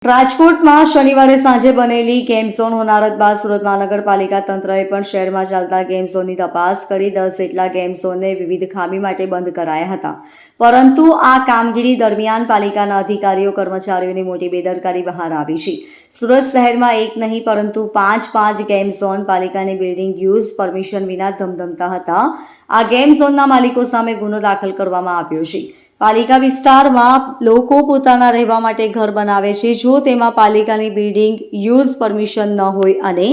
રાજકોટમાં શનિવારે સાંજે બનેલી ગેમ ઝોન હોનારત બાદ સુરત મહાનગરપાલિકા તંત્રએ પણ શહેરમાં ચાલતા ગેમ ઝોનની તપાસ કરી 10 જેટલા ગેમ ઝોનને વિવિધ ખામી માટે બંધ કરાયા હતા. પરંતુ આ કામગીરી દરમિયાન પાલિકાના અધિકારીઓ કર્મચારીઓની મોટી બેદરકારી બહાર આવી છે. સુરત શહેરમાં એક નહીં પરંતુ પાંચ ગેમ ઝોન પાલિકાની બિલ્ડિંગ યુઝ પરમિશન વિના ધમધમતા હતા. આ ગેમ ઝોનના માલિકો સામે ગુનો દાખલ કરવામાં આવ્યો છે. પાલિકા વિસ્તારમાં લોકો પોતાના રહેવા માટે ઘર બનાવે છે. જો તેમાં પાલિકાની બિલ્ડિંગ યુઝ પરમિશન ન હોય અને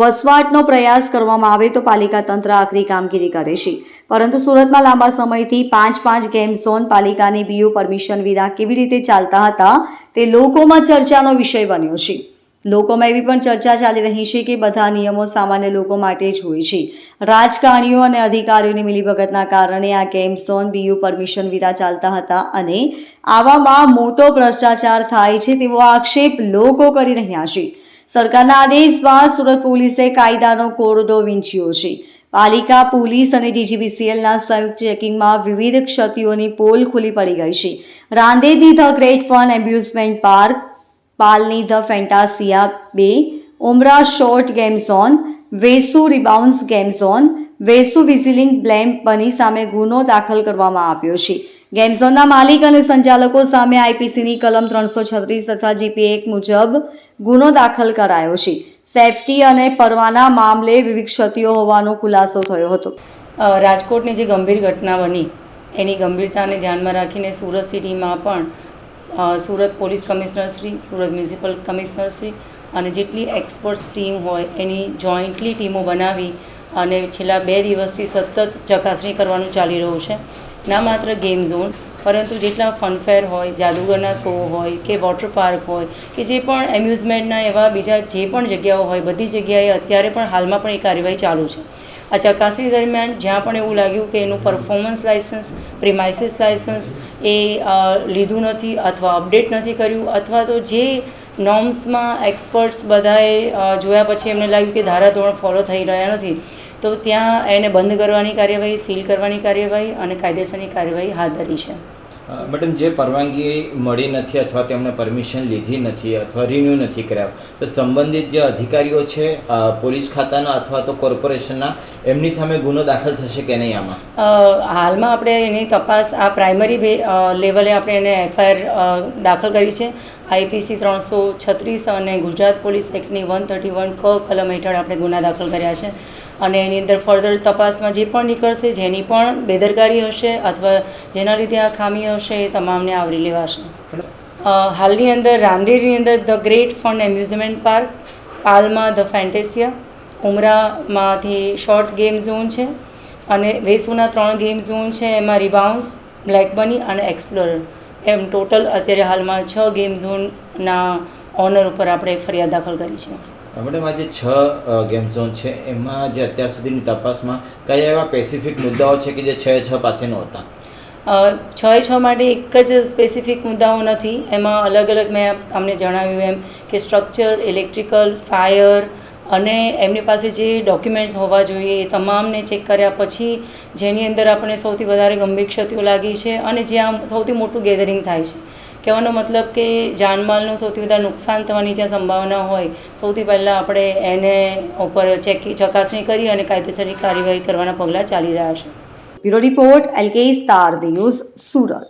વસવાટનો પ્રયાસ કરવામાં આવે તો પાલિકા તંત્ર આકરી કામગીરી કરે છે. પરંતુ સુરતમાં લાંબા સમયથી પાંચ ગેમ ઝોન પાલિકાની બીયુ પરમિશન વિના કેવી રીતે ચાલતા હતા તે લોકોમાં ચર્ચાનો વિષય બન્યો છે. લોકોમાં એવી પણ ચર્ચા ચાલી રહી છે કે બધા નિયમો સામાન્ય લોકો માટે જ હોય છે. રાજકારણીઓ અને અધિકારીઓની મિલીભગતના કારણે આ ગેમ ઝોન બીયુ પરમિશન વિના ચાલતા હતા અને આવામાં મોટો ભ્રષ્ટાચાર થાય છે તેવો આક્ષેપ લોકો કરી રહ્યા છે. સરકારના આદેશ બાદ સુરત પોલીસે કાયદાનો કોરડો વીંચ્યો છે. પાલિકા પોલીસ અને DGVCLના સંયુક્ત ચેકિંગમાં વિવિધ ક્ષતિઓની પોલ ખુલ્લી પડી ગઈ છે. રાંદેરની the great fun amusement park, પાલની the Fantasia bay, Umra short game zone, Vesu rebounce game zone, Vesu વિઝિલિંગ બ્લેમ બની સામે ગુનો દાખલ કરવામાં આવ્યો છે. ગેમ ઝોનના માલિક અને સંચાલકો સામે IPCની કલમ 336 તથા GP 1 મુજબ ગુનો દાખલ કરાયો છે. સેફટી અને પરવાના મામલે વિવિધ ક્ષતિઓ હોવાનો ખુલાસો થયો હતો. રાજકોટની જે ગંભીર ઘટના બની એની ગંભીરતાને ધ્યાનમાં રાખીને સુરત સિટીમાં પણ Surat police commissioner Shri, Surat municipal commissioner Shri અને જેટલી એક્સપર્ટ્સ ટીમ હોય એની જોઈન્ટલી ટીમો બનાવી અને છેલ્લા 2 દિવસથી સતત ચકાસણી કરવાનું ચાલી રહ્યું છે. ના માત્ર ગેમ ઝોન પરંતુ જેટલા ફનફેર હોય, જાદુગરના શો હોય કે વોટર પાર્ક હોય કે જે પણ એમ્યુઝમેન્ટના એવા બીજા જે પણ જગ્યાઓ હોય બધી જગ્યાએ અત્યારે પણ હાલમાં પણ એ કાર્યવાહી ચાલુ છે. આ ચકાસણી દરમિયાન જ્યાં પણ એવું લાગ્યું કે એનું પરફોર્મન્સ લાઇસન્સ, પ્રિમાઇસીસ લાઇસન્સ એ લીધું નથી અથવા અપડેટ નથી કર્યું અથવા તો જે નોર્મ્સમાં એક્સપર્ટ્સ બધાએ જોયા પછી એમને લાગ્યું કે ધારાધોરણ ફોલો થઈ રહ્યા નથી તો ત્યાં એને બંધ કરવાની કાર્યવાહી, સીલ કરવાની કાર્યવાહી અને કાયદેસરની કાર્યવાહી હાથ ધરી છે. મેડમ, જે પરવાનગી મળી નથી અથવા તેમણે પરમિશન લીધી નથી અથવા રિન્યૂ નથી કરાવ્યું તો સંબંધિત જે અધિકારીઓ છે પોલીસ ખાતાના અથવા તો કોર્પોરેશનના એમની સામે ગુનો દાખલ થશે કે નહીં? આમાં હાલમાં આપણે એની તપાસ આ પ્રાઇમરી લેવલે આપણે એને FIR દાખલ કરી છે. IPC 336 અને ગુજરાત પોલીસ એક્ટની 131 ક કલમ હેઠળ આપણે ગુના દાખલ કર્યા છે અને એની અંદર ફર્ધર તપાસમાં જે પણ નીકળશે, જેની પણ બેદરકારી હશે અથવા જેના લીધે આ ખામી હશે એ તમામને આવરી લેવાશે. હાલની અંદર રાંદેરની અંદર the great fun amusement park, પાલમાં ધ ફેન્ટેસિયા, ઉમરામાંથી શોર્ટ ગેમ ઝોન છે અને વેસુના 3 ગેમ ઝોન છે. એમાં રિબાઉન્સ, બ્લેક બની અને એક્સપ્લોરર એમ ટોટલ અત્યારે હાલમાં 6 ગેમ ઝોનના ઓનર ઉપર આપણે ફરિયાદ દાખલ કરી છે. મેડમ, આ જે 6 ગેમ ઝોન છે એમાં જે અત્યાર સુધીની તપાસમાં કયા એવા સ્પેસિફિક મુદ્દાઓ છે કે જે 6 પાસે નહોતા? 6 માટે એક જ સ્પેસિફિક મુદ્દાઓ નથી. એમાં અલગ અલગ મેં તમને જણાવ્યું એમ કે સ્ટ્રક્ચર, ઇલેક્ટ્રિકલ, ફાયર અને એમની પાસે જે ડોક્યુમેન્ટ્સ હોવા જોઈએ એ તમામને ચેક કર્યા પછી જેની અંદર આપણે સૌથી વધારે ગંભીર ક્ષતિઓ લાગી છે અને જ્યાં સૌથી મોટું ગેધરિંગ થાય છે. કહેવાનો મતલબ કે જાનમાલનું સૌથી વધારે નુકસાન થવાની જ્યાં સંભાવના હોય સૌથી પહેલાં આપણે એને ઉપર ચકાસણી કરી અને કાયદેસરની કાર્યવાહી કરવાના પગલાં ચાલી રહ્યા છે. Bureau report LK star news, Surat.